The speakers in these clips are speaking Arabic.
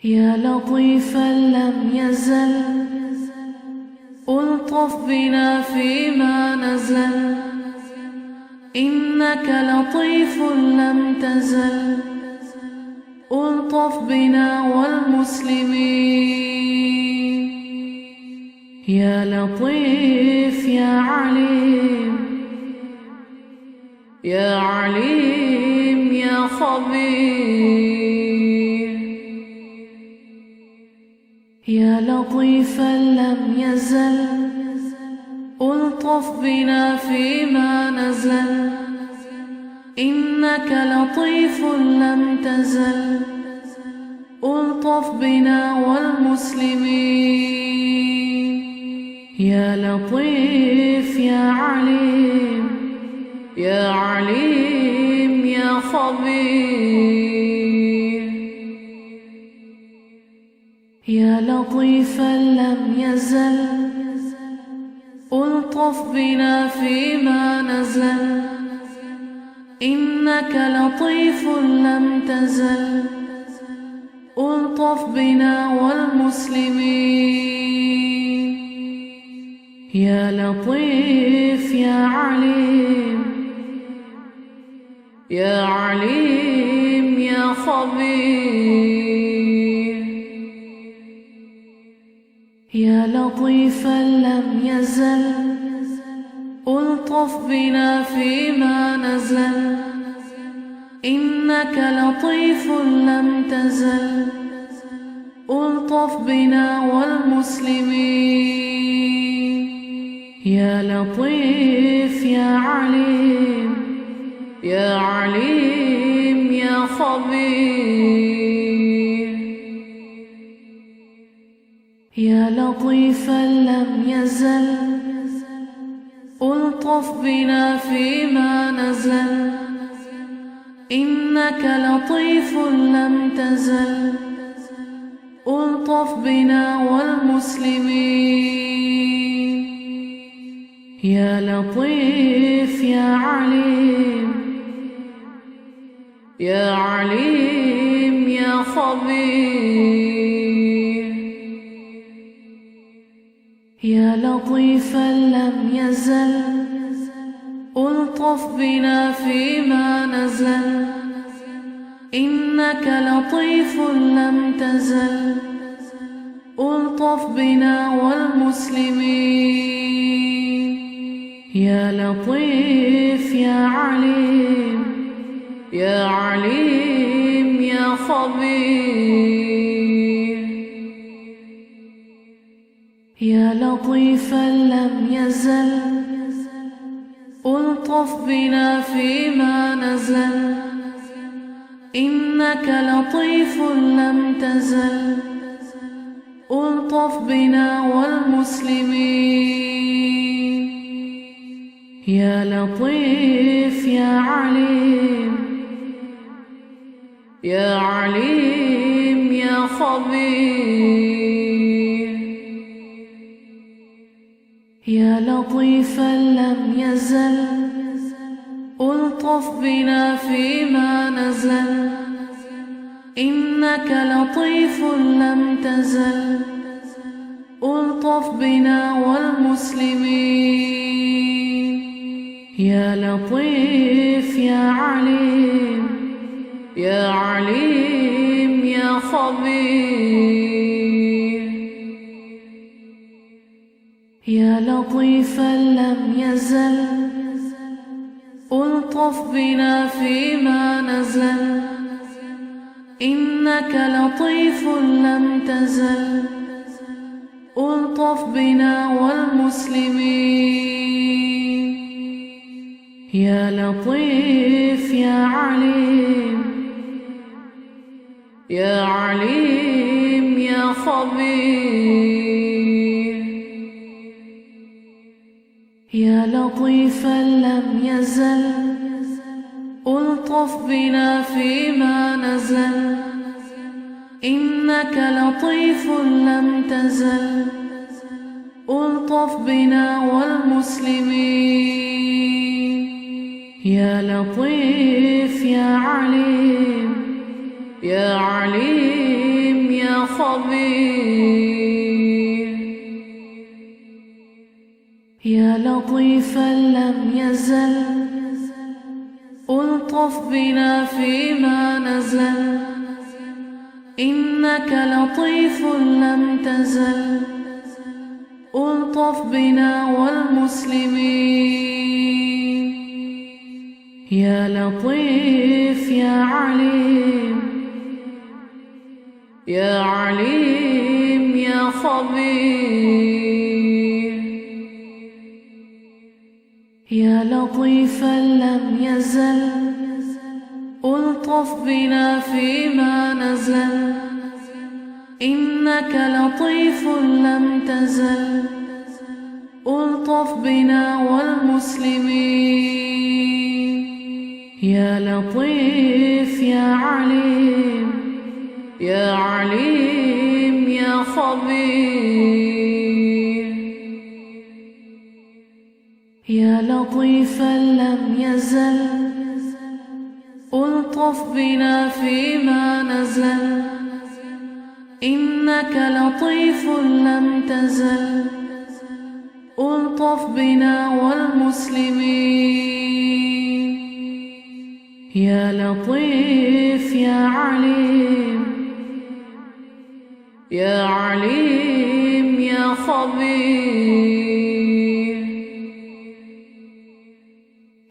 يا لطيفا لم يزل ألطف بنا فيما نزل، إنك لطيف لم تزل ألطف بنا والمسلمين. يا لطيف يا عليم، يا عليم يا خبير. يا لطيفا لم يزل ألطف بنا فيما نزل، إنك لطيف لم تزل ألطف بنا والمسلمين. يا لطيف يا عليم، يا عليم يا خبير. يا لطيفا لم يزل ألطف بنا فيما نزل، إنك لطيف لم تزل ألطف بنا والمسلمين. يا لطيف يا عليم، يا عليم يا خبير. يا لطيفا لم يزل ألطف بنا فيما نزل، إنك لطيف لم تزل ألطف بنا والمسلمين. يا لطيف يا عليم، يا عليم يا خبير. يا لطيفا لم يزل ألطف بنا فيما نزل، إنك لطيف لم تزل ألطف بنا والمسلمين. يا لطيف يا عليم، يا عليم يا خبير. يا لطيفا لم يزل ألطف بنا فيما نزل، إنك لطيف لم تزل ألطف بنا والمسلمين. يا لطيف يا عليم، يا عليم يا خبير. يا لطيفا لم يزل ألطف بنا فيما نزل، إنك لطيف لم تزل ألطف بنا والمسلمين. يا لطيف يا عليم، يا عليم يا خبير. يا لطيفا لم يزل ألطف بنا فيما نزل، إنك لطيف لم تزل ألطف بنا والمسلمين. يا لطيف يا عليم، يا عليم يا خبير. يا لطيفا لم يزل ألطف بنا فيما نزل، إنك لطيف لم تزل ألطف بنا والمسلمين. يا لطيف يا عليم، يا عليم يا خبير. يا لطيفا لم يزل ألطف بنا فيما نزل، إنك لطيف لم تزل ألطف بنا والمسلمين. يا لطيف يا عليم، يا عليم يا خبير يا لطيفا لم يزل ألطف بنا فيما نزل إنك لطيف لم تزل ألطف بنا والمسلمين يا لطيف يا عليم يا عليم يا خبير يا لطيفا لم يزل ألطف بنا فيما نزل إنك لطيف لم تزل ألطف بنا والمسلمين يا لطيف يا عليم يا عليم يا خبير يا لطيفا لم يزل ألطف بنا فيما نزل إنك لطيف لم تزل ألطف بنا والمسلمين يا لطيف يا عليم يا عليم يا خبير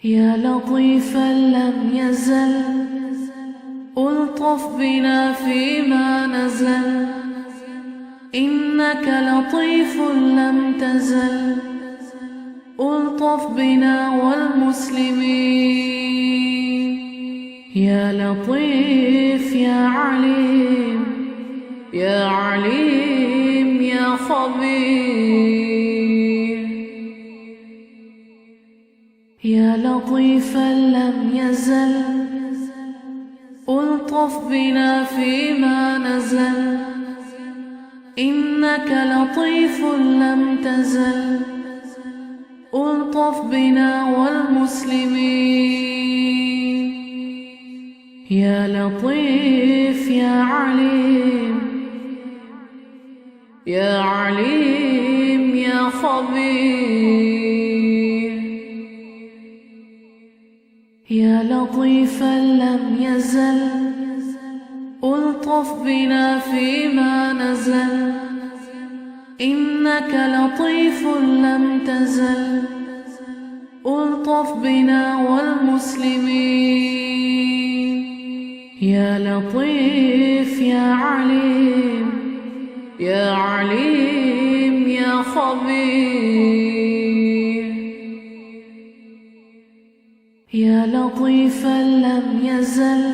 يا لطيفا لم يزل ألطف بنا فيما نزل إنك لطيف لم تزل ألطف بنا والمسلمين يا لطيف يا عليم يا عليم يا خبير يا لطيفا لم يزل ألطف بنا فيما نزل إنك لطيف لم تزل ألطف بنا والمسلمين يا لطيف يا عليم يا عليم يا خبير يا لطيفا لم يزل ألطف بنا فيما نزل إنك لطيف لم تزل ألطف بنا والمسلمين يا لطيف يا عليم يا عليم يا خبير يا لطيفا لم يزل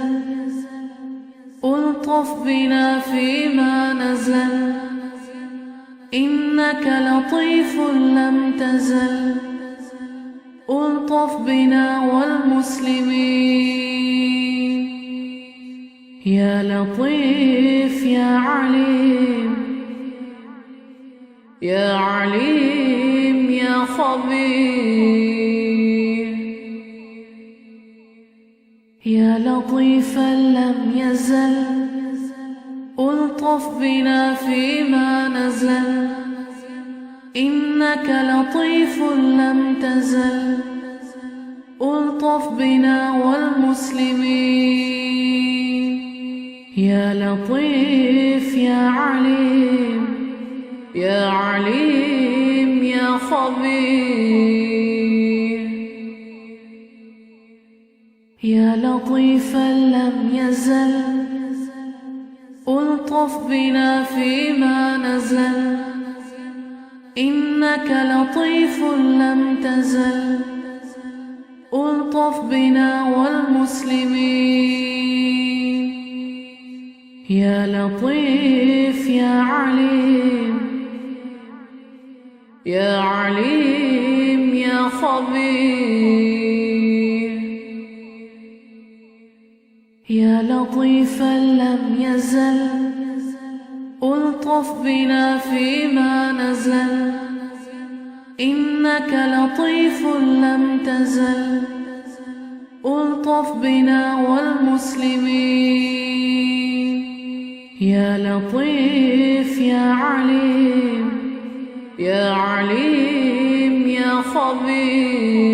ألطف بنا فيما نزل إنك لطيف لم تزل ألطف بنا والمسلمين يا لطيف يا عليم يا عليم يا خبير يا لطيفا لم يزل ألطف بنا فيما نزل إنك لطيف لم تزل ألطف بنا والمسلمين يا لطيف يا عليم يا عليم يا خبير يا لطيفا لم يزل ألطف بنا فيما نزل إنك لطيف لم تزل ألطف بنا والمسلمين يا لطيف يا عليم يا عليم يا خبير يا لطيفا لم يزل ألطف بنا فيما نزل إنك لطيف لم تزل ألطف بنا والمسلمين يا لطيف يا عليم، يا عليم يا خبير،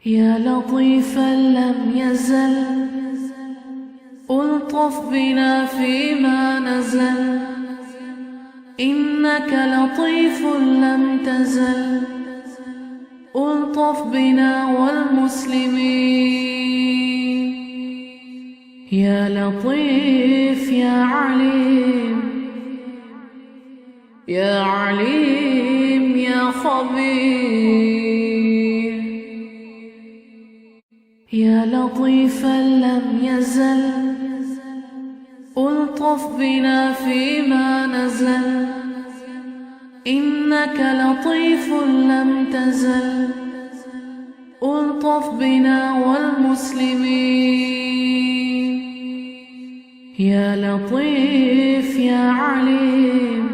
يا لطيفا لم يزل ألطف بنا فيما نزل، إنك لطيف لم تزل ألطف بنا والمسلمين. يا لطيف يا عليم، يا عليم يا خبير، يا لطيفا لم يزل ألطف بنا فيما نزل، إنك لطيف لم تزل ألطف بنا والمسلمين. يا لطيف يا عليم،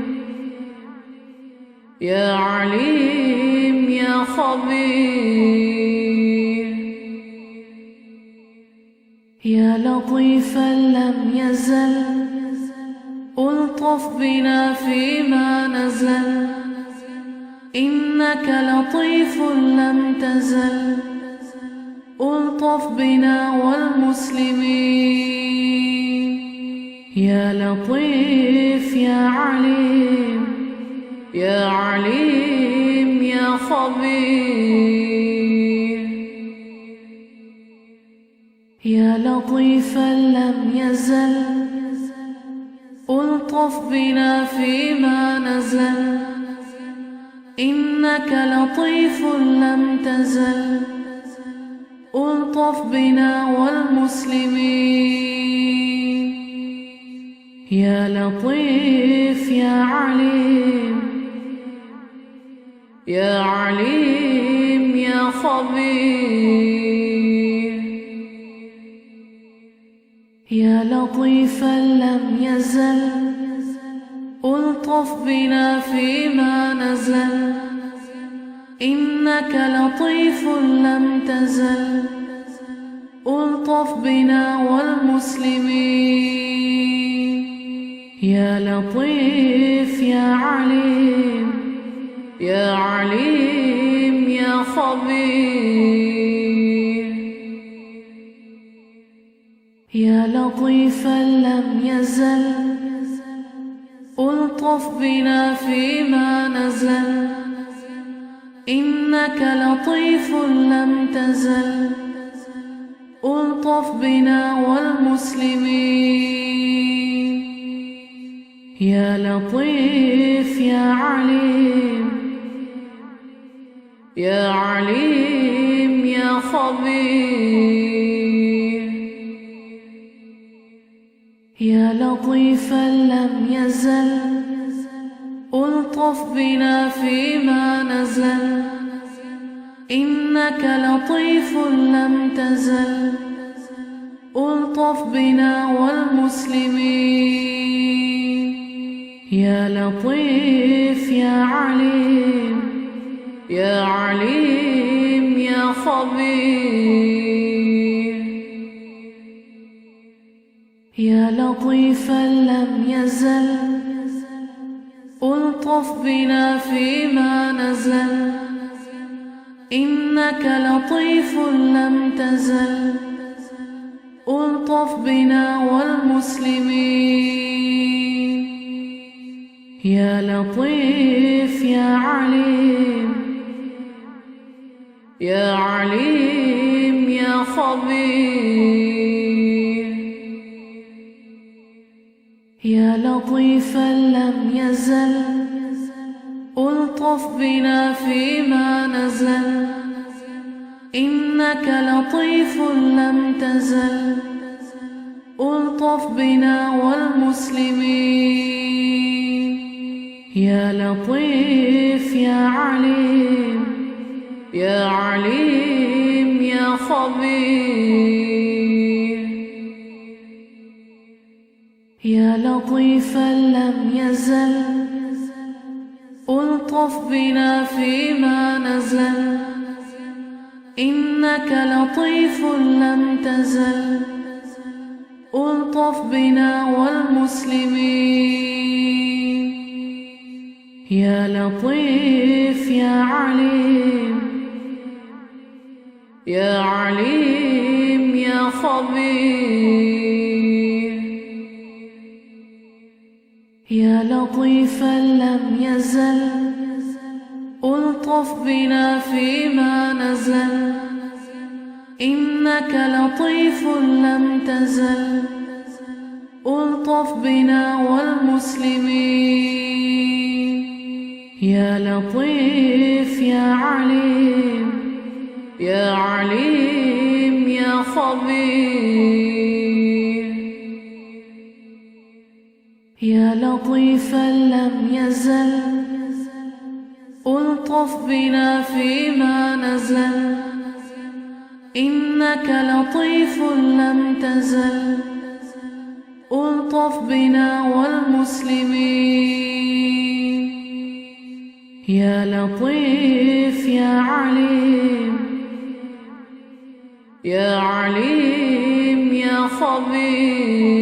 يا عليم يا خبير، يا لطيفا لم يزل ألطف بنا فيما نزل، إنك لطيف لم تزل ألطف بنا والمسلمين. يا لطيف يا عليم، يا عليم يا خبير، يا لطيفا لم يزل ألطف بنا فيما نزل، إنك لطيف لم تزل ألطف بنا والمسلمين. يا لطيف يا عليم، يا عليم يا خبير، يا لطيفا لم يزل ألطف بنا فيما نزل، إنك لطيف لم تزل ألطف بنا والمسلمين. يا لطيف يا عليم، يا عليم يا خبير، يا لطيفا لم يزل ألطف بنا فيما نزل، إنك لطيف لم تزل ألطف بنا والمسلمين. يا لطيف يا عليم، يا عليم يا خبير، يا لطيفا لم يزل ألطف بنا فيما نزل، إنك لطيف لم تزل ألطف بنا والمسلمين. يا لطيف يا عليم، يا عليم يا خبير، يا لطيفا لم يزل ألطف بنا فيما نزل، إنك لطيف لم تزل ألطف بنا والمسلمين. يا لطيف يا عليم، يا عليم يا خبير، يا لطيفا لم يزل ألطف بنا فيما نزل، إنك لطيف لم تزل ألطف بنا والمسلمين. يا لطيف يا عليم، يا عليم يا خبير، يا لطيفا لم يزل ألطف بنا فيما نزل، إنك لطيف لم تزل ألطف بنا والمسلمين. يا لطيف يا عليم، يا عليم يا خبير. يا لطيفا لم يزل ألطف بنا فيما نزل، إنك لطيف لم تزل ألطف بنا والمسلمين. يا لطيف يا عليم، يا عليم يا خبير. يا لطيفا لم يزل ألطف بنا فيما نزل، إنك لطيف لم تزل ألطف بنا والمسلمين. يا لطيف يا عليم، يا عليم يا خبير.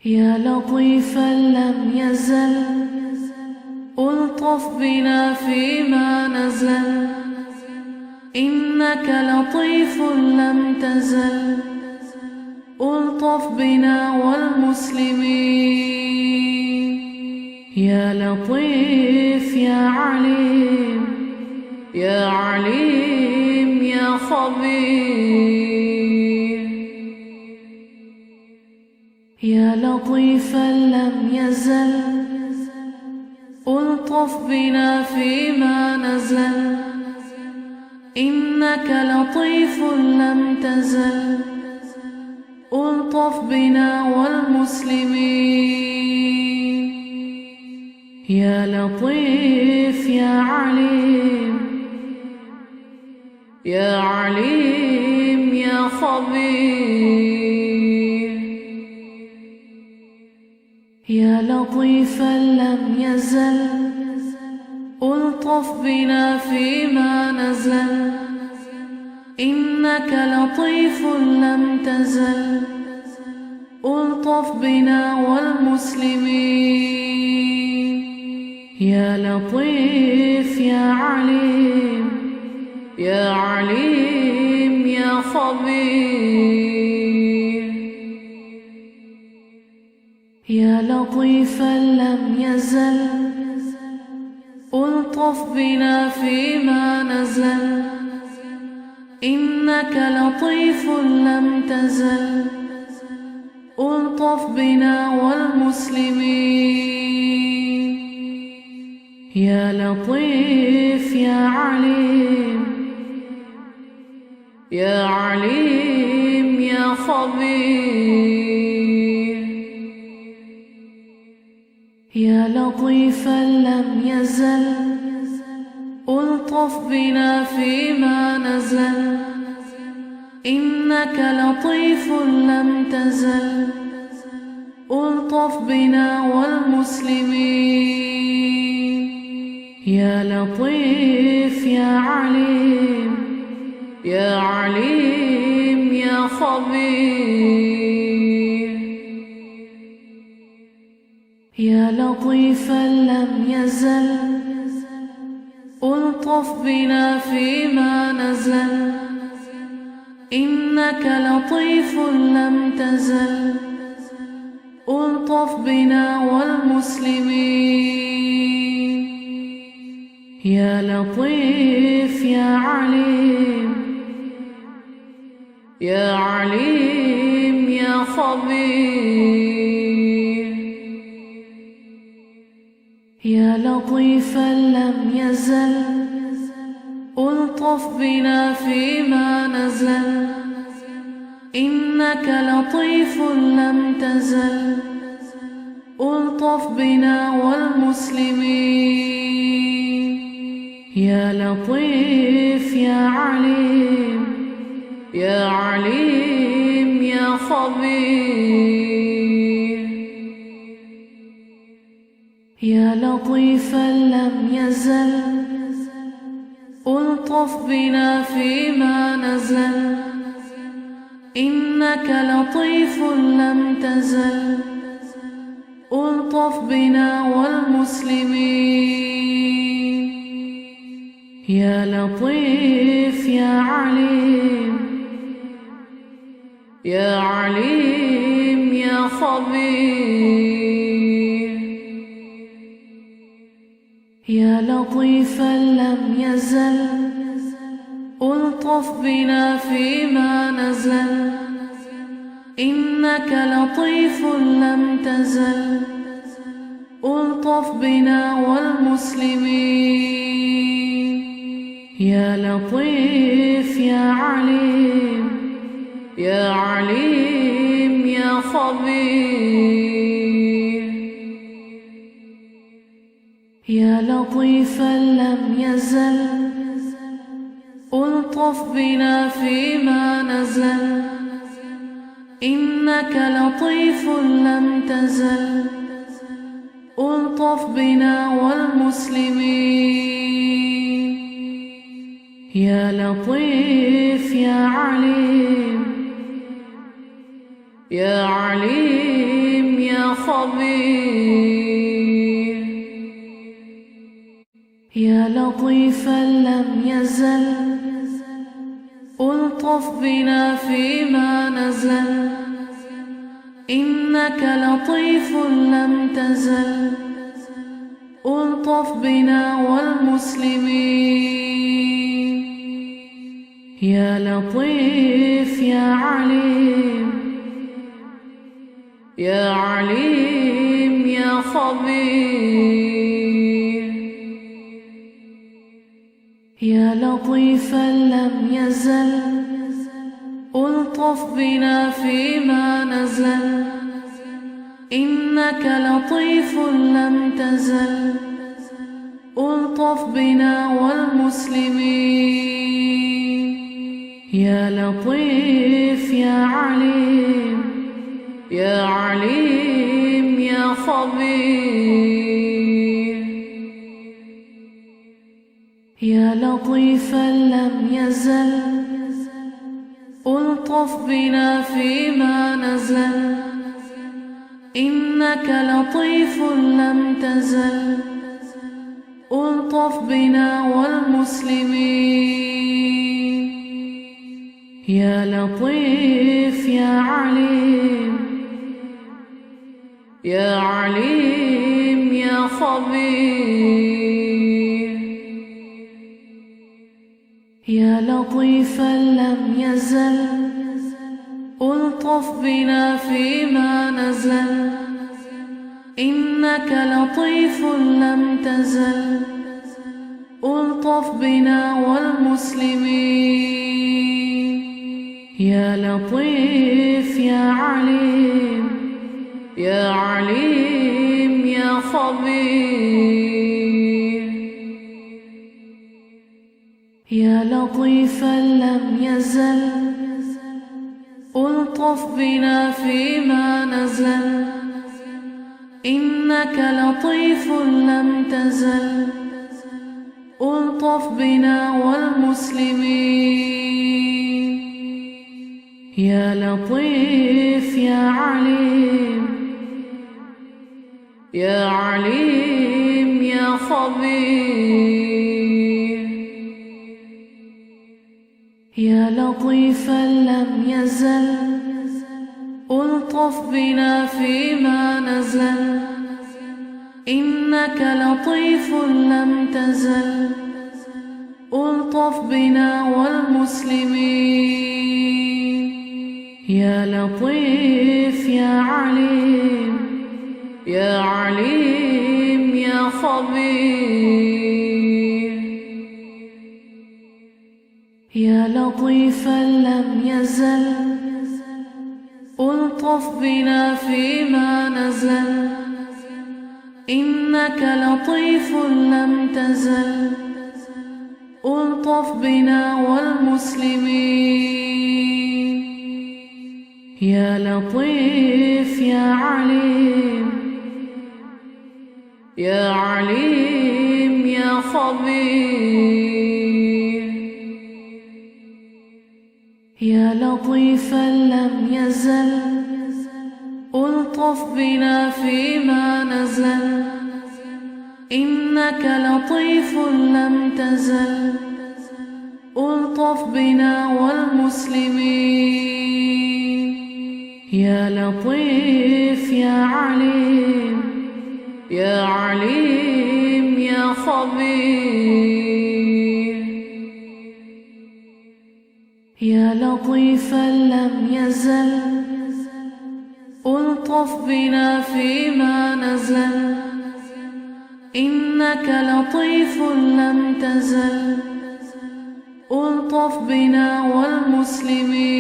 يا لطيفا لم يزل ألطف بنا فيما نزل، إنك لطيف لم تزل ألطف بنا والمسلمين. يا لطيف يا عليم، يا عليم يا خبير. يا لطيفا لم يزل ألطف بنا فيما نزل، إنك لطيف لم تزل ألطف بنا والمسلمين. يا لطيف يا عليم، يا عليم يا خبير. يا لطيفا لم يزل ألطف بنا فيما نزل، إنك لطيف لم تزل ألطف بنا والمسلمين. يا لطيف يا عليم، يا عليم يا خبير. يا لطيفا لم يزل ألطف بنا فيما نزل، إنك لطيف لم تزل ألطف بنا والمسلمين. يا لطيف يا عليم، يا عليم يا خبير. يا لطيفا لم يزل ألطف بنا فيما نزل، إنك لطيف لم تزل ألطف بنا والمسلمين. يا لطيف يا عليم، يا عليم يا خبير. يا لطيفا لم يزل ألطف بنا فيما نزل، إنك لطيف لم تزل ألطف بنا والمسلمين. يا لطيف يا عليم، يا عليم يا خبير. يا لطيفا لم يزل ألطف بنا فيما نزل، إنك لطيف لم تزل ألطف بنا والمسلمين. يا لطيف يا عليم، يا عليم يا خبير. يا لطيفا لم يزل ألطف بنا فيما نزل، إنك لطيف لم تزل ألطف بنا والمسلمين. يا لطيف يا عليم، يا عليم يا خبير. يا لطيفا لم يزل ألطف بنا فيما نزل. إنك لطيف لم تزل ألطف بنا والمسلمين. يا لطيف يا عليم، يا عليم يا خبير. يا لطيفا لم يزل ألطف بنا فيما نزل. إنك لطيف لم تزل ألطف بنا والمسلمين. يا لطيف يا عليم، يا عليم يا خبير. يا لطيفا لم يزل ألطف بنا فيما نزل. إنك لطيف لم تزل ألطف بنا والمسلمين. يا لطيف يا عليم، يا عليم يا خبير. يا لطيفا لم يزل ألطف بنا فيما نزل. إنك لطيف لم تزل ألطف بنا والمسلمين. يا لطيف يا عليم، يا عليم يا خبير. يا لطيفا لم يزل ألطف بنا فيما نزل. إنك لطيف لم تزل ألطف بنا والمسلمين. يا لطيف يا عليم، يا عليم يا خبير. يا لطيفا لم يزل ألطف بنا فيما نزل. إنك لطيف لم تزل ألطف بنا والمسلمين. يا لطيف يا عليم، يا عليم يا خبير. يا لطيفا لم يزل ألطف بنا فيما نزل. إنك لطيف لم تزل ألطف بنا والمسلمين. يا لطيف يا عليم، يا عليم يا خبير. يا لطيفا لم يزل ألطف بنا فيما نزل. إنك لطيف لم تزل ألطف بنا والمسلمين. يا لطيف يا عليم، يا عليم يا خبير. يا لطيفا لم يزل ألطف بنا فيما نزل. إنك لطيف لم تزل ألطف بنا والمسلمين. يا لطيف يا عليم، يا عليم يا خبير. يا لطيفا لم يزل ألطف بنا فيما نزل إنك لطيف لم تزل ألطف بنا والمسلمين يا لطيف يا عليم يا عليم يا خبير يا لطيفا لم يزل ألطف بنا فيما نزل إنك لطيف لم تزل ألطف بنا والمسلمين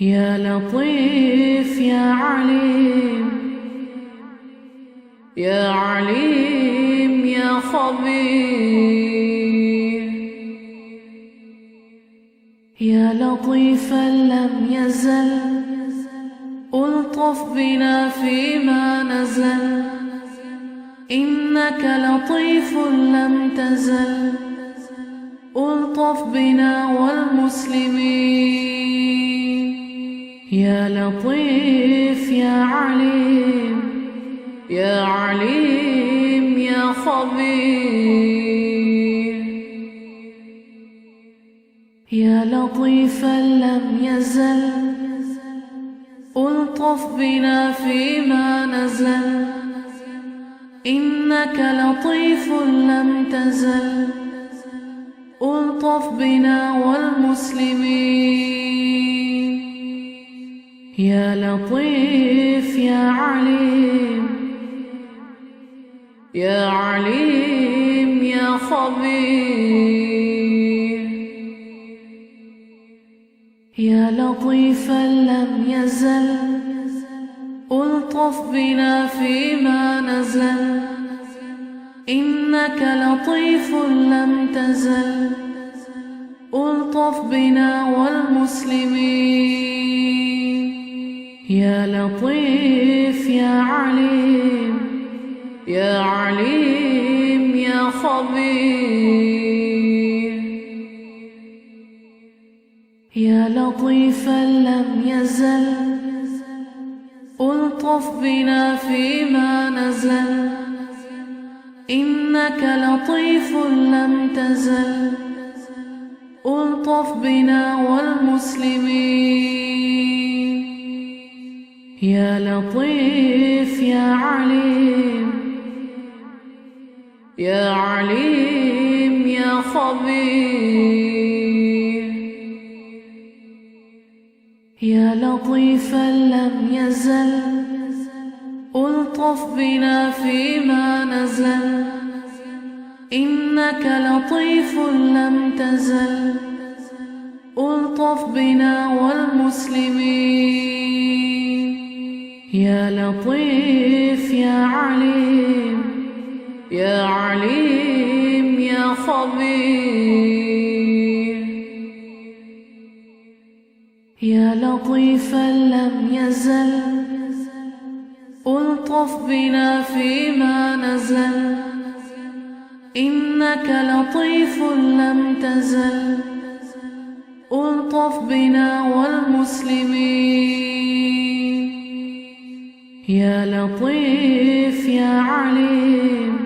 يا لطيف يا عليم يا عليم يا خبير يا لطيفا لم يزل ألطف بنا فيما نزل إنك لطيف لم تزل ألطف بنا والمسلمين يا لطيف يا عليم يا عليم يا خبير يا لطيفا لم يزل ألطف بنا فيما نزل إنك لطيف لم تزل ألطف بنا والمسلمين يا لطيف يا عليم يا عليم يا خبير يا لطيفا لم يزل ألطف بنا فيما نزل إنك لطيف لم تزل ألطف بنا والمسلمين يا لطيف يا عليم يا عليم يا خبير يا لطيفا لم يزل ألطف بنا فيما نزل إنك لطيف لم تزل ألطف بنا والمسلمين يا لطيف يا عليم يا عليم يا خبير يا لطيفا لم يزل ألطف بنا فيما نزل إنك لطيف لم تزل ألطف بنا والمسلمين يا لطيف يا عليم يا عليم يا خبير يا لطيفا لم يزل ألطف بنا فيما نزل إنك لطيف لم تزل ألطف بنا والمسلمين يا لطيف يا عليم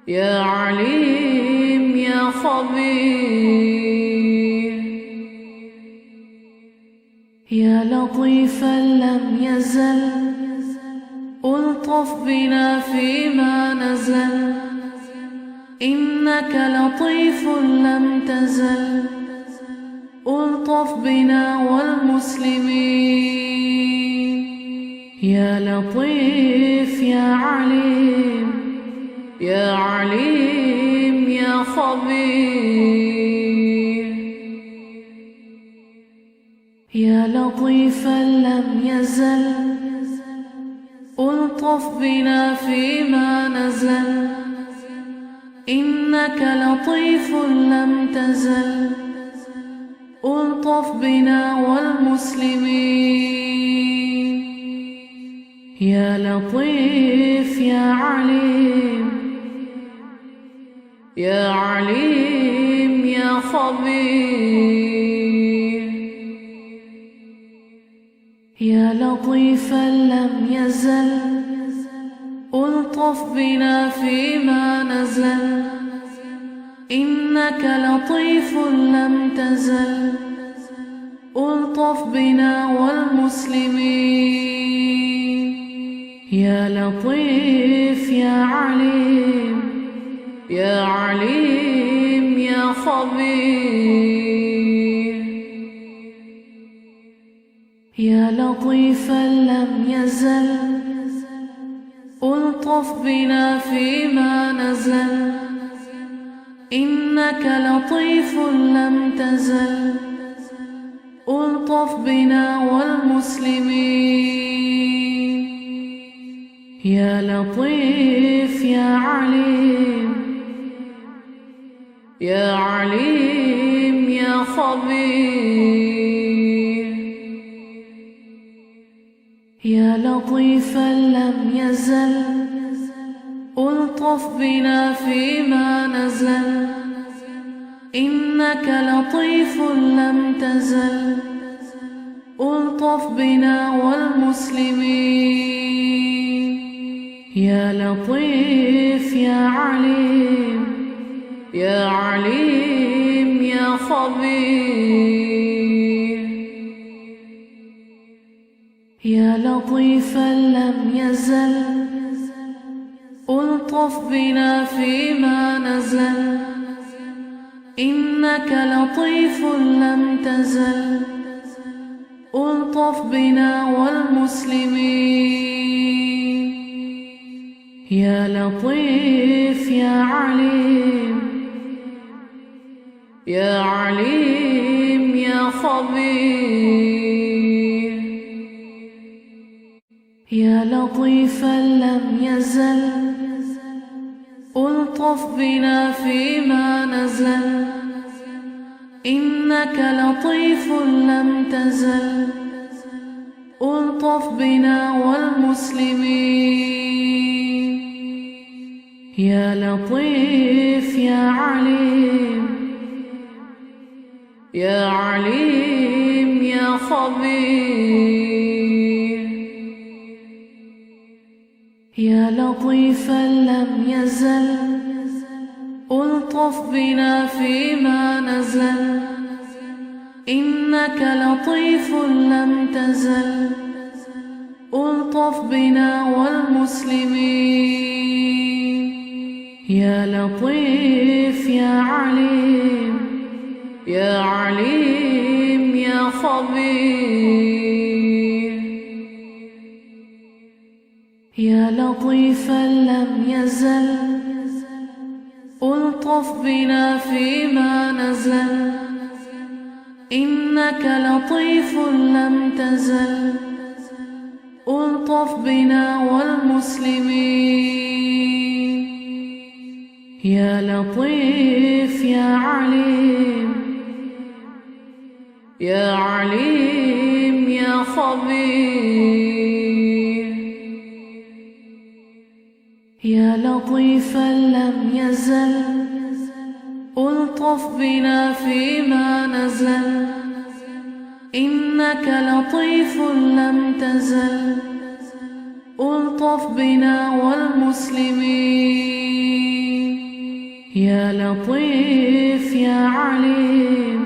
يا عليم يا خبير يا لطيفا لم يزل ألطف بنا فيما نزل إنك لطيف لم تزل ألطف بنا والمسلمين يا لطيف يا عليم يا عليم يا خبير يا لطيفا لم يزل ألطف بنا فيما نزل إنك لطيف لم تزل ألطف بنا والمسلمين يا لطيف يا عليم يا عليم يا يا خبير يا لطيفا لم يزل ألطف بنا فيما نزل إنك لطيف لم تزل ألطف بنا والمسلمين يا لطيف يا عليم يا عليم يا خبير يا لطيفا لم يزل ألطف بنا فيما نزل إنك لطيف لم تزل ألطف بنا والمسلمين يا لطيف يا عليم يا عليم يا خبير يا لطيفا لم يزل ألطف بنا فيما نزل إنك لطيف لم تزل ألطف بنا والمسلمين يا لطيف يا عليم يا عليم يا خبير يا لطيفا لم يزل ألطف بنا فيما نزل إنك لطيف لم تزل ألطف بنا والمسلمين يا لطيف يا عليم يا عليم يا خبير يا لطيفا لم يزل ألطف بنا فيما نزل إنك لطيف لم تزل ألطف بنا والمسلمين يا لطيف يا عليم يا عليم يا خبير يا لطيفا لم يزل ألطف بنا فيما نزل إنك لطيف لم تزل ألطف بنا والمسلمين يا لطيف يا عليم يا عليم يا خبير يا لطيفا لم يزل ألطف بنا فيما نزل إنك لطيف لم تزل ألطف بنا والمسلمين يا لطيف يا عليم يا عليم يا خبير يا لطيفا لم يزل ألطف بنا فيما نزل إنك لطيف لم تزل ألطف بنا والمسلمين يا لطيف يا عليم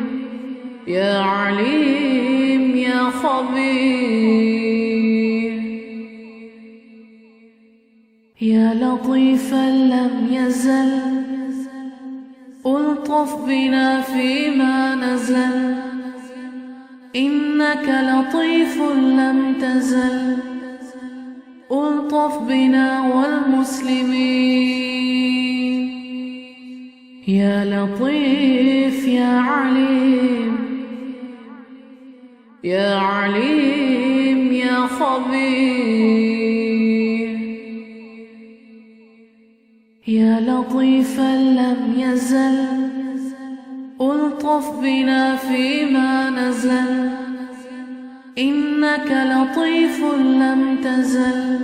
يا عليم يا خبير يا لطيفا لم يزل ألطف بنا فيما نزل إنك لطيف لم تزل ألطف بنا والمسلمين يا لطيف يا عليم يا عليم يا خبير يا لطيفا لم يزل ألطف بنا فيما نزل إنك لطيف لم تزل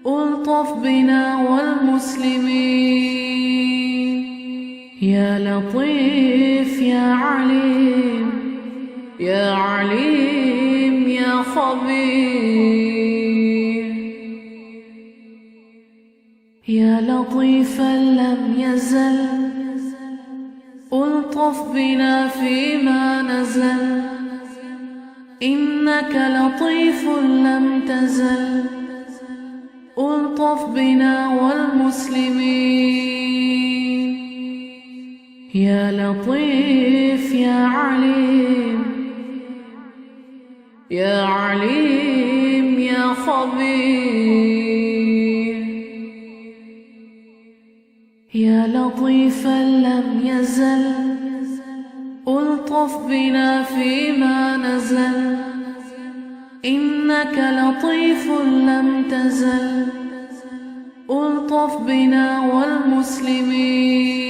ألطف بنا والمسلمين يا لطيف يا عليم، يا عليم يا خبير، يا لطيفا لم يزل ألطف بنا فيما نزل، إنك لطيف لم تزل ألطف بنا والمسلمين. يا لطيف يا عليم، يا عليم يا خبير، يا لطيفا لم يزل ألطف بنا فيما نزل، إنك لطيف لم تزل ألطف بنا والمسلمين.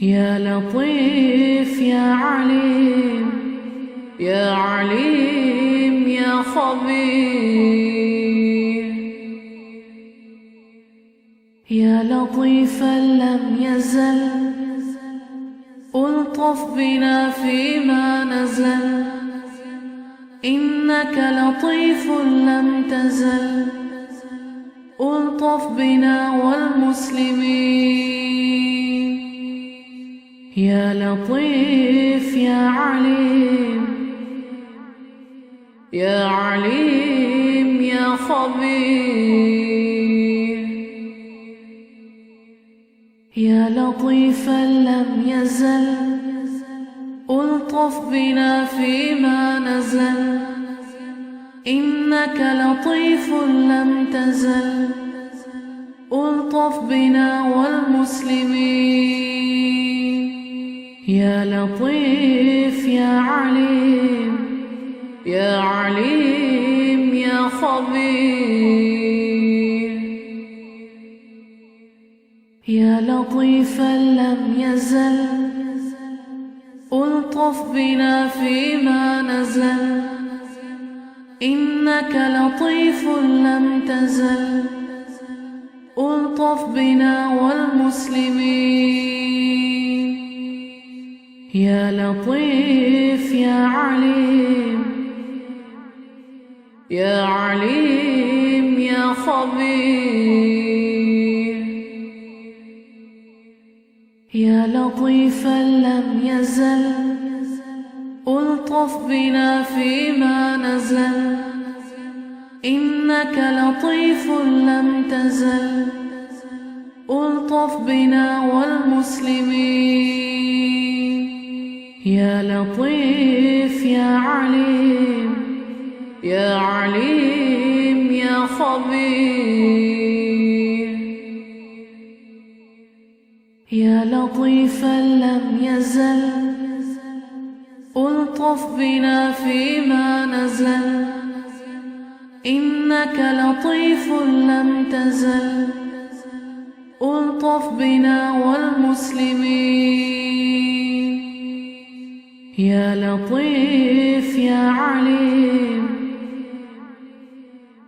يا لطيف يا عليم، يا عليم يا خبير، يا لطيفا لم يزل ألطف بنا فيما نزل، إنك لطيف لم تزل ألطف بنا والمسلمين. يا لطيف يا عليم، يا عليم يا خبير، يا لطيفا لم يزل ألطف بنا فيما نزل، إنك لطيف لم تزل ألطف بنا والمسلمين. يا لطيف يا عليم، يا عليم يا خبير، يا لطيفا لم يزل ألطف بنا فيما نزل، إنك لطيف لم تزل ألطف بنا والمسلمين. يا لطيف يا عليم، يا عليم يا خبير، يا لطيفا لم يزل ألطف بنا فيما نزل، إنك لطيف لم تزل ألطف بنا والمسلمين. يا لطيف يا عليم، يا عليم يا خبير، يا لطيفا لم يزل ألطف بنا فيما نزل، إنك لطيف لم تزل ألطف بنا والمسلمين. يا لطيف يا عليم،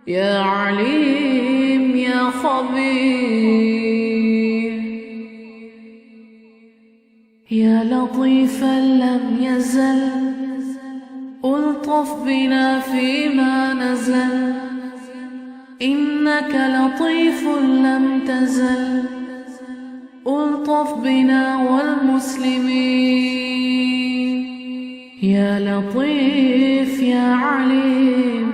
يا عليم يا خبير، يا لطيفا لم يزل ألطف بنا فيما نزل، إنك لطيف لم تزل ألطف بنا والمسلمين. يا لطيف يا عليم،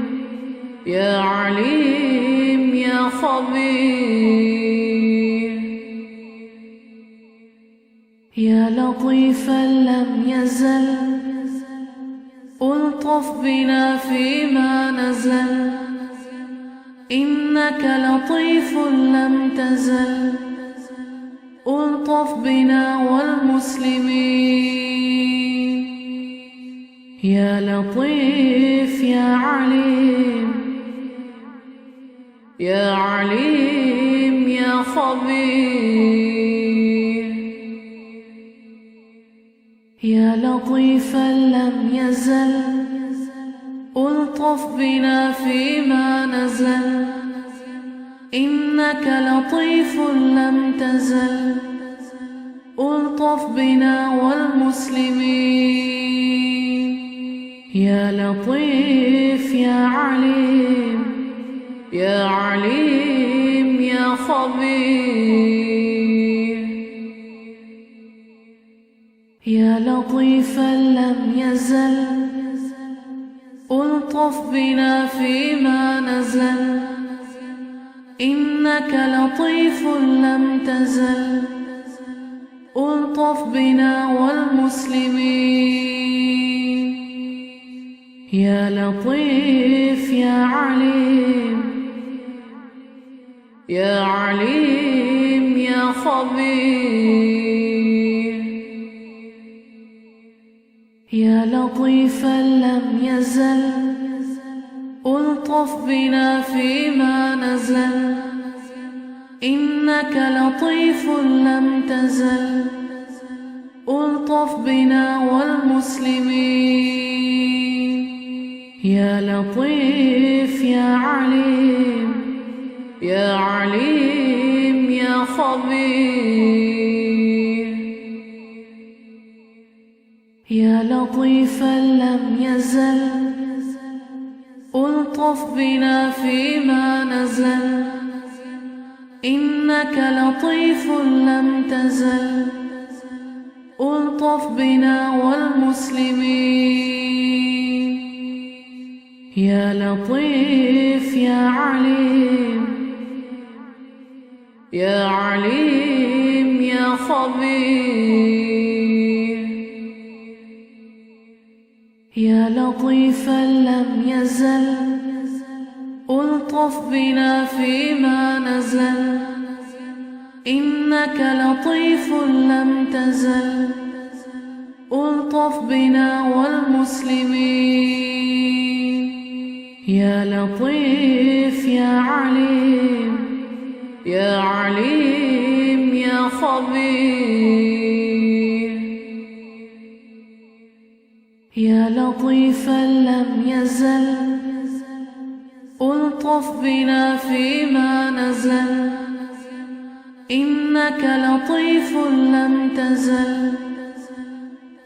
يا عليم يا خبير، يا لطيفا لم يزل ألطف بنا فيما نزل، إنك لطيف لم تزل ألطف بنا والمسلمين. يا لطيف يا عليم، يا عليم يا خبير، يا لطيفا لم يزل ألطف بنا فيما نزل، إنك لطيف لم تزل ألطف بنا والمسلمين. يا لطيف يا عليم، يا عليم يا خبير. يا لطيفا لم يزل ألطف بنا فيما نزل، إنك لطيف لم تزل ألطف بنا والمسلمين. يا لطيف يا عليم، يا عليم يا خبير. يا لطيفا لم يزل ألطف بنا فيما نزل، إنك لطيف لم تزل ألطف بنا والمسلمين. يا لطيف يا عليم، يا عليم يا خبير. يا لطيفا لم يزل ألطف بنا فيما نزل، إنك لطيف لم تزل ألطف بنا والمسلمين. يا لطيف يا عليم، يا عليم يا خبير. يا لطيفا لم يزل ألطف بنا فيما نزل، إنك لطيف لم تزل ألطف بنا والمسلمين. يا لطيف يا عليم، يا عليم يا خبير. يا لطيفا لم يزل ألطف بنا فيما نزل، إنك لطيف لم تزل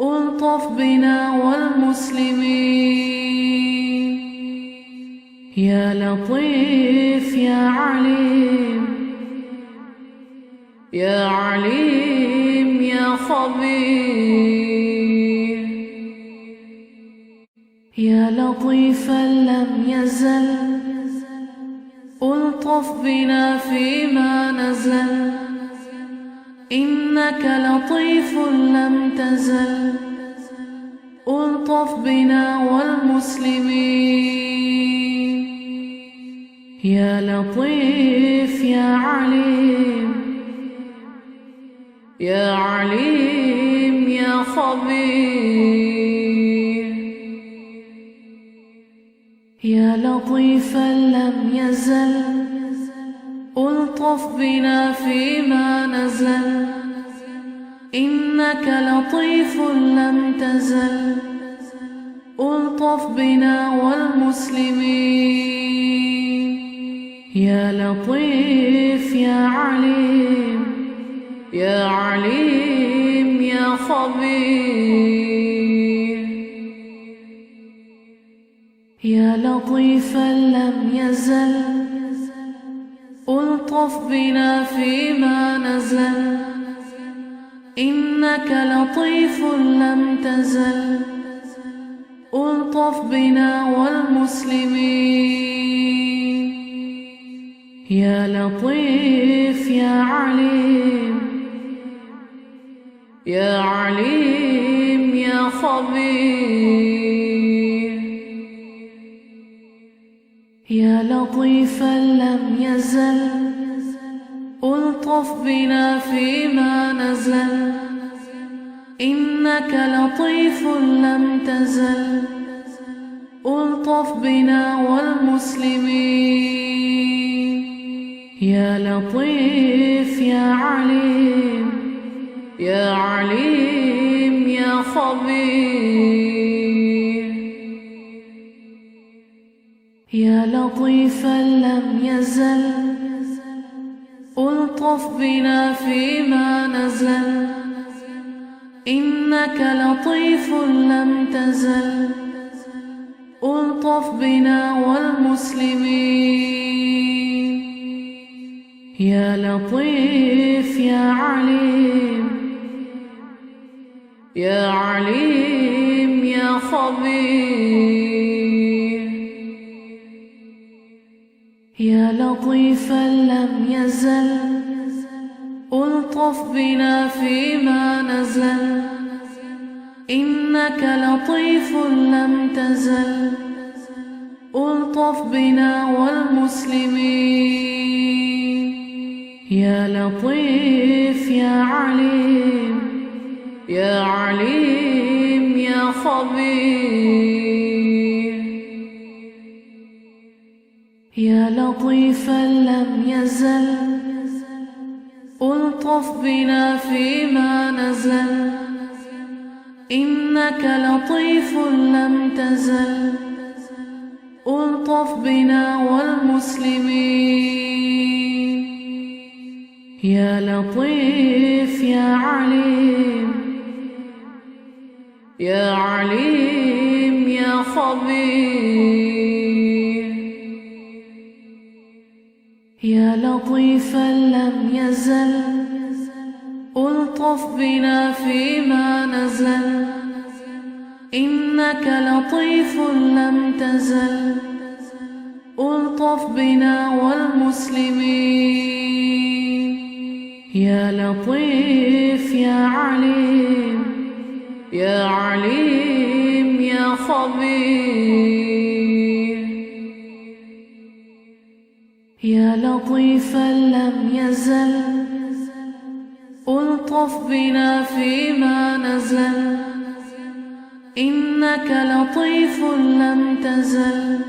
ألطف بنا والمسلمين. يا لطيف يا عليم، يا عليم يا خبير. يا لطيفا لم يزل ألطف بنا فيما نزل، إنك لطيف لم تزل ألطف بنا والمسلمين. يا لطيف يا عليم، يا عليم يا خبير. يا لطيفا لم يزل ألطف بنا فيما نزل، إنك لطيف لم تزل ألطف بنا والمسلمين. يا لطيف يا عليم، يا عليم يا خبير. يا لطيفا لم يزل ألطف بنا فيما نزل، إنك لطيف لم تزل ألطف بنا والمسلمين. يا لطيف يا عليم، يا عليم يا خبير. يا لطيفا لم يزل ألطف بنا فيما نزل، إنك لطيف لم تزل ألطف بنا والمسلمين. يا لطيف يا عليم، يا عليم يا خبير. يا لطيفا لم يزل ألطف بنا فيما نزل، إنك لطيف لم تزل ألطف بنا والمسلمين. يا لطيف يا عليم، يا عليم يا خبير. يا لطيفا لم يزل ألطف بنا فيما نزل. إنك لطيف لم تزل ألطف بنا والمسلمين. يا لطيف يا عليم، يا عليم يا خبير. يا لطيفا لم يزل ألطف بنا فيما نزل. إنك لطيف لم تزل ألطف بنا والمسلمين. يا لطيف يا عليم، يا عليم يا خبير. يا لطيفا لم يزل ألطف بنا فيما نزل. إنك لطيف لم تزل ألطف بنا والمسلمين. يا لطيف يا عليم، يا عليم يا خبير. يا لطيفا لم يزل ألطف بنا فيما نزل. إنك لطيف لم تزل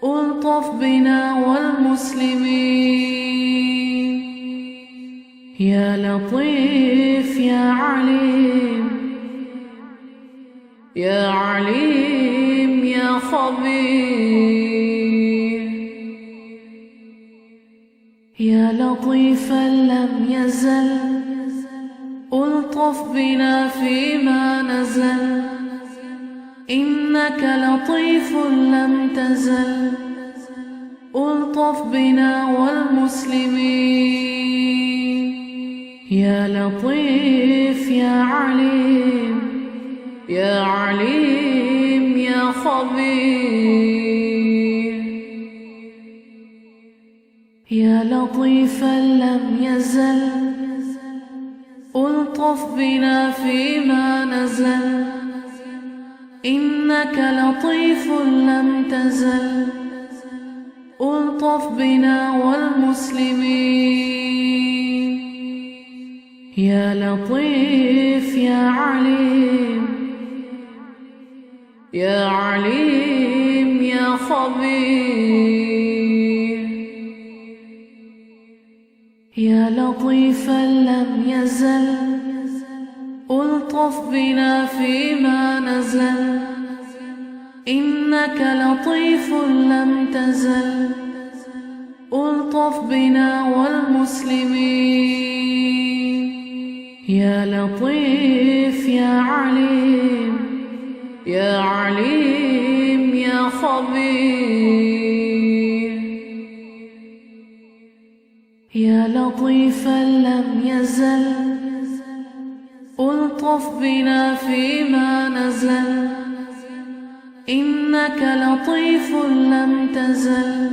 ألطف بنا والمسلمين. يا لطيف يا عليم، يا عليم يا خبير. يا لطيفا لم يزل ألطف بنا فيما نزل. إنك لطيف لم تزل ألطف بنا والمسلمين. يا لطيف يا عليم، يا عليم يا خبير. يا لطيفا لم يزل ألطف بنا فيما نزل. إنك لطيف لم تزل ألطف بنا والمسلمين. يا لطيف يا عليم، يا عليم يا خبير. يا لطيفا لم يزل ألطف بنا فيما نزل. إنك لطيف لم تزل ألطف بنا والمسلمين. يا لطيف يا عليم، يا عليم يا خبير. يا لطيفا لم يزل ألطف بنا فيما نزل. إنك لطيف لم تزل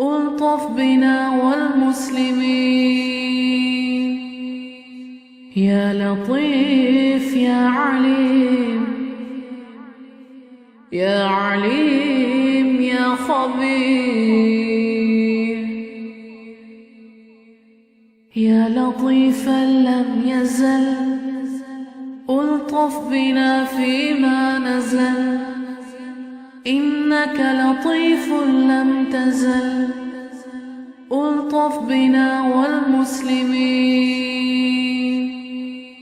ألطف بنا والمسلمين. يا لطيف يا عليم، يا عليم يا خبير. يا لطيفا لم يزل ألطف بنا فيما نزل. إنك لطيف لم تزل ألطف بنا والمسلمين.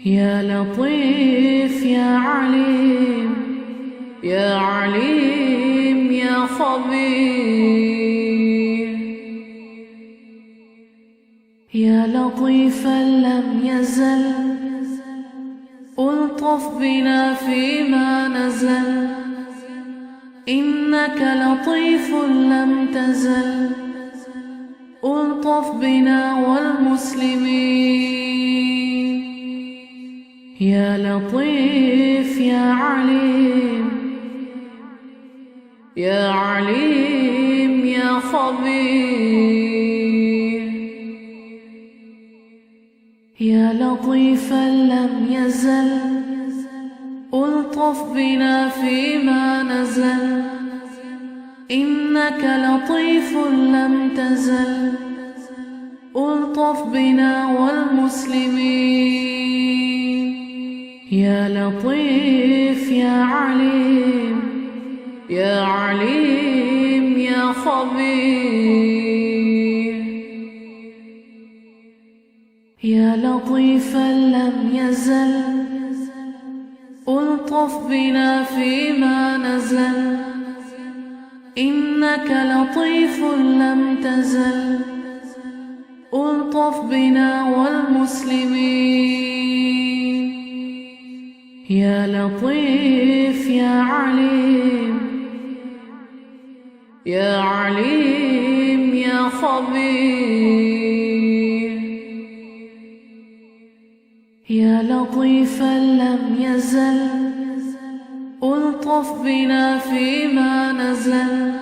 يا لطيف يا عليم، يا عليم يا خبير. يا لطيفا لم يزل ألطف بنا فيما نزل، إنك لطيف لم تزل. ألطف بنا والمسلمين، يا لطيف يا عليم، يا عليم يا خبير. يا لطيفا لم يزل، ألطف بنا فيما نزل، إنك لطيف لم تزل. ألطف بنا والمسلمين، يا لطيف يا عليم، يا عليم يا خبير. يا لطيفا لم يزل، ألطف بنا فيما نزل، إنك لطيف لم تزل. ألطف بنا والمسلمين، يا لطيف يا عليم، يا عليم يا خبير. يا لطيفا لم يزل، ألطف بنا فيما نزل،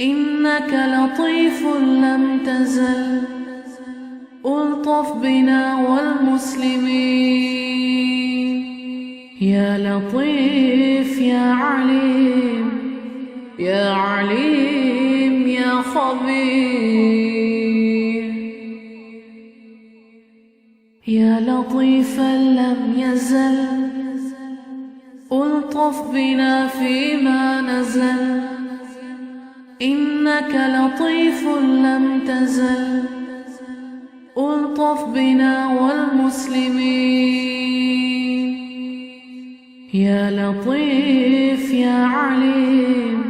إنك لطيف لم تزل. ألطف بنا والمسلمين، يا لطيف يا عليم، يا عليم يا خبير. يا لطيفا لم يزل، ألطف بنا فيما نزل، إنك لطيف لم تزل. ألطف بنا والمسلمين، يا لطيف يا عليم،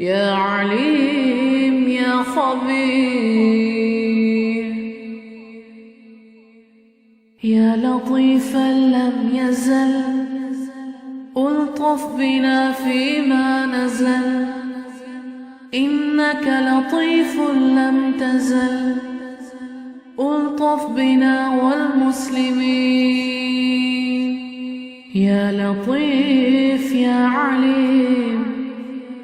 يا عليم يا خبير. يا لطيفا لم يزل، ألطف بنا فيما نزل، إنك لطيف لم تزل. ألطف بنا والمسلمين، يا لطيف يا عليم،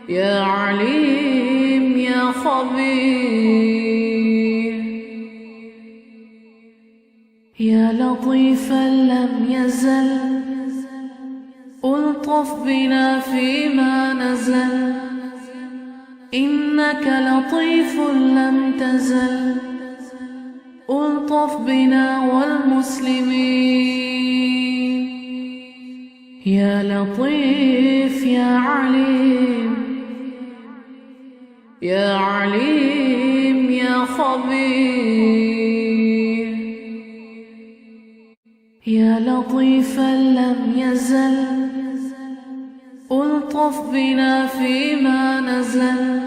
يا عليم يا خبير. يا لطيفا لم يزل، ألطف بنا فيما نزل، إنك لطيف لم تزل. ألطف بنا والمسلمين، يا لطيف يا عليم، يا عليم يا خبير. يا لطيفا لم يزل، ألطف بنا فيما نزل،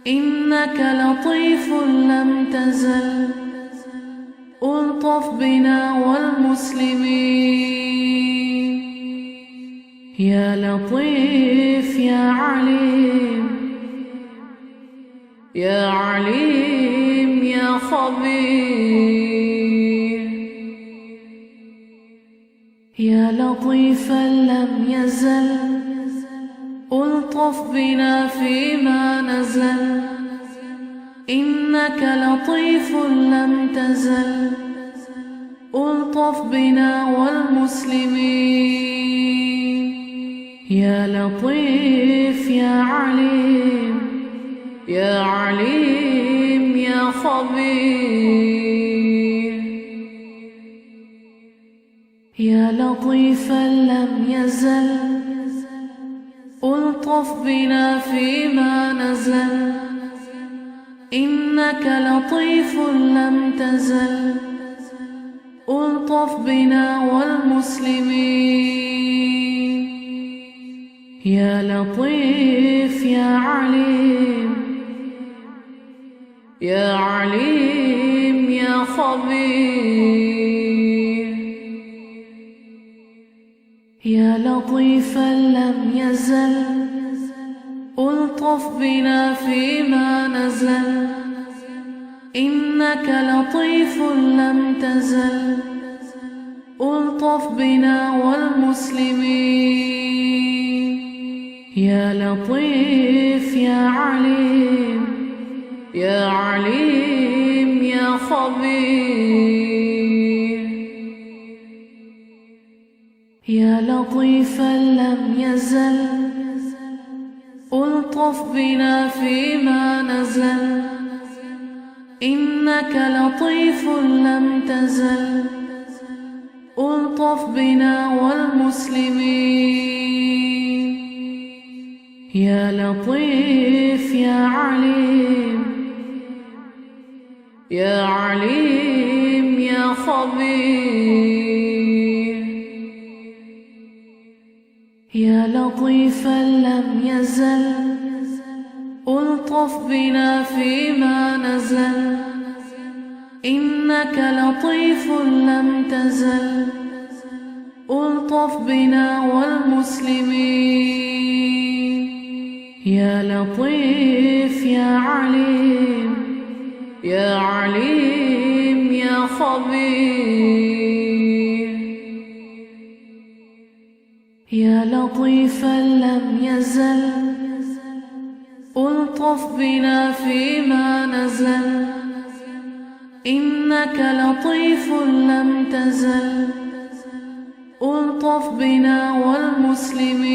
إنك لطيف لم تزل. ألطف بنا والمسلمين، يا لطيف يا عليم، يا عليم يا خبير. يا لطيفا لم يزل، ألطف بنا فيما نزل، إنك لطيف لم تزل. ألطف بنا والمسلمين، يا لطيف يا عليم، يا عليم يا خبير. يا لطيفا لم يزل، ألطف بنا فيما نزل، إنك لطيف لم تزل. ألطف بنا والمسلمين، يا لطيف يا عليم، يا عليم يا خبير. يا لطيفا لم يزل ألطف بنا فيما نزل، إنك لطيف لم تزل ألطف بنا والمسلمين. يا لطيف يا عليم، يا عليم يا خبير. يا لطيفا لم يزل ألطف بنا فيما نزل، إنك لطيف لم تزل ألطف بنا والمسلمين. يا لطيف يا عليم، يا عليم يا خبير. يا لطيفا لم يزل ألطف بنا فيما نزل، إنك لطيف لم تزل ألطف بنا والمسلمين. يا لطيف يا عليم، يا عليم يا خبير. يا لطيفا لم يزل ألطف بنا فيما نزل، إنك لطيف لم تزل ألطف بنا والمسلمين.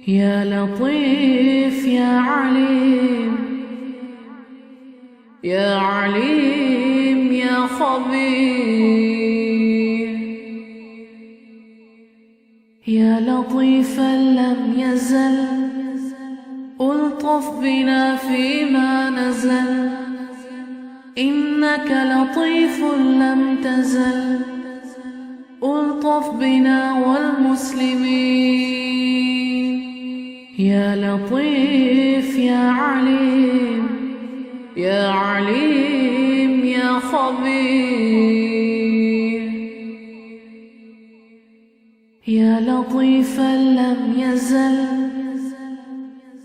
يا لطيف يا عليم، يا عليم يا خبير. يا لطيفا لم يزل ألطف بنا فيما نزل، إنك لطيف لم تزل ألطف بنا والمسلمين. يا لطيف يا عليم، يا عليم يا خبير. يا لطيفا لم يزل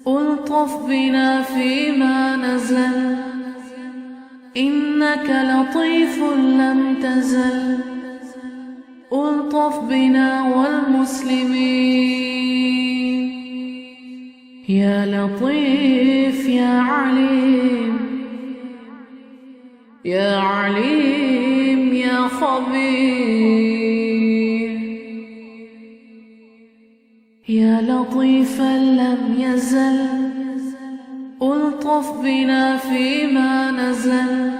ألطف بنا فيما نزل، إنك لطيف لم تزل ألطف بنا والمسلمين. يا لطيف يا عليم، يا عليم يا خبير. يا لطيفا لم يزل ألطف بنا فيما نزل،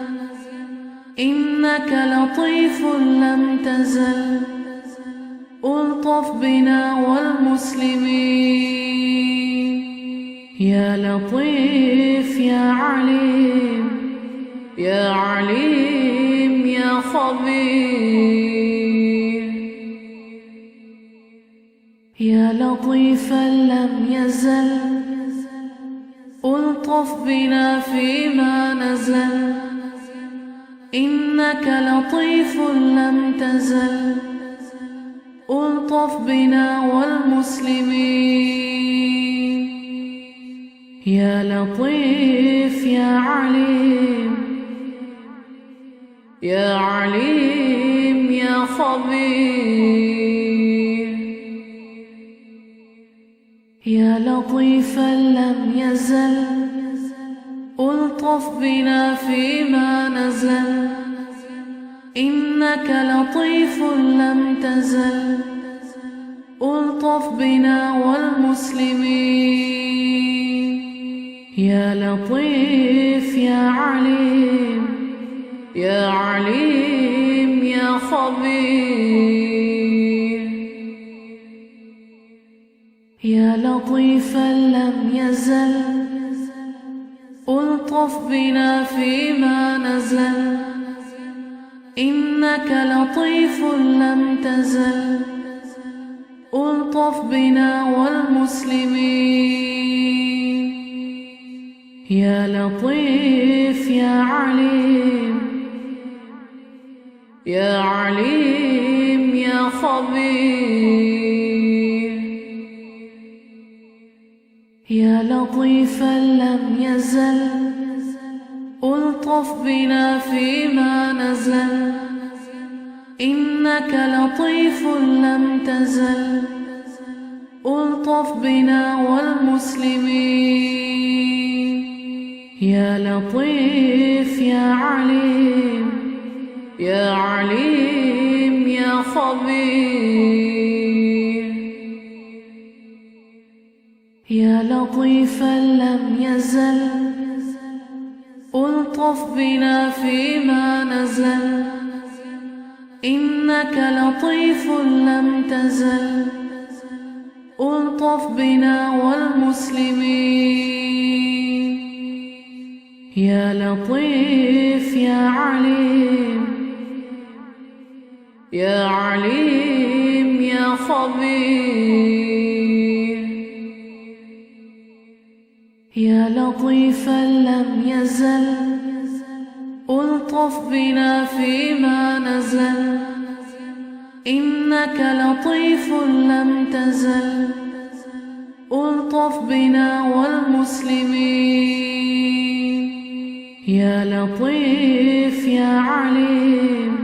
إنك لطيف لم تزل ألطف بنا والمسلمين. يا لطيف يا عليم، يا عليم يا خبير. يا لطيفا لم يزل ألطف بنا فيما نزل، إنك لطيف لم تزل ألطف بنا والمسلمين. يا لطيف يا عليم، يا عليم يا خبير. يا لطيفا لم يزل ألطف بنا فيما نزل، إنك لطيف لم تزل ألطف بنا والمسلمين. يا لطيف يا عليم، يا عليم يا خبير. يا لطيفا لم يزل ألطف بنا فيما نزل، إنك لطيف لم تزل ألطف بنا والمسلمين. يا لطيف يا عليم، يا عليم يا خبير يا لطيفا لم يزل ألطف بنا فيما نزل إنك لطيف لم تزل ألطف بنا والمسلمين يا لطيف يا عليم يا عليم يا خبير يا لطيفا لم يزل ألطف بنا فيما نزل إنك لطيف لم تزل ألطف بنا والمسلمين يا لطيف يا عليم يا عليم يا خبير يا لطيفا لم يزل ألطف بنا فيما نزل إنك لطيف لم تزل ألطف بنا والمسلمين يا لطيف يا عليم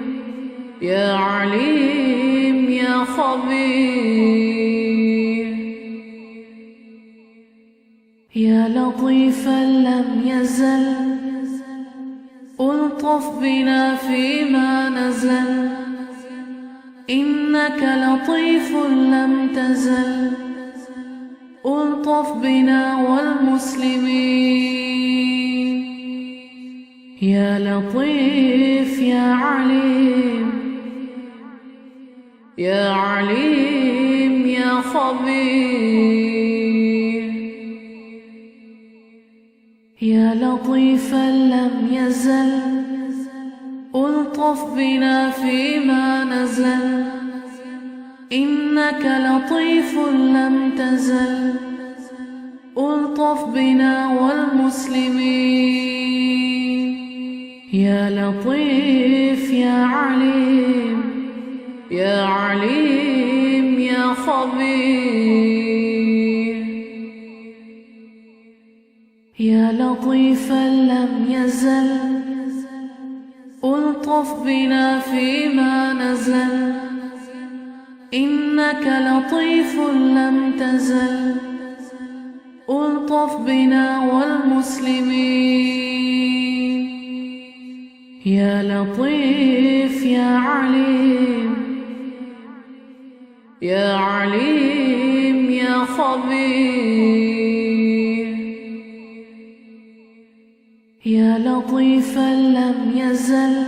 يا عليم يا خبير يا لطيفا لم يزل ألطف بنا فيما نزل إنك لطيف لم تزل ألطف بنا والمسلمين يا لطيف يا عليم يا عليم يا خبير يا لطيفا لم يزل ألطف بنا فيما نزل إنك لطيف لم تزل ألطف بنا والمسلمين يا لطيف يا عليم يا عليم يا خبير يا لطيفا لم يزل ألطف بنا فيما نزل إنك لطيف لم تزل ألطف بنا والمسلمين يا لطيف يا عليم يا عليم يا خبير يا لطيفا لم يزل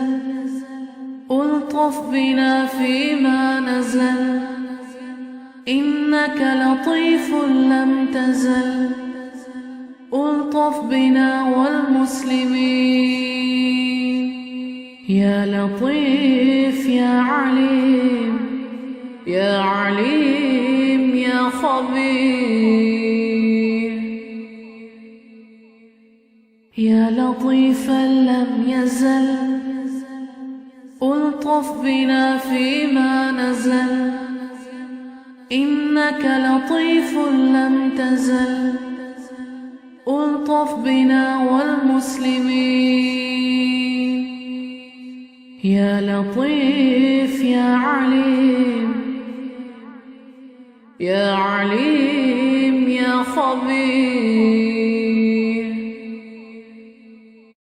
ألطف بنا فيما نزل إنك لطيف لم تزل ألطف بنا والمسلمين يا لطيف يا عليم يا عليم يا خبير يا لطيفا لم يزل ألطف بنا فيما نزل إنك لطيف لم تزل ألطف بنا والمسلمين يا لطيف يا عليم يا عليم يا خبير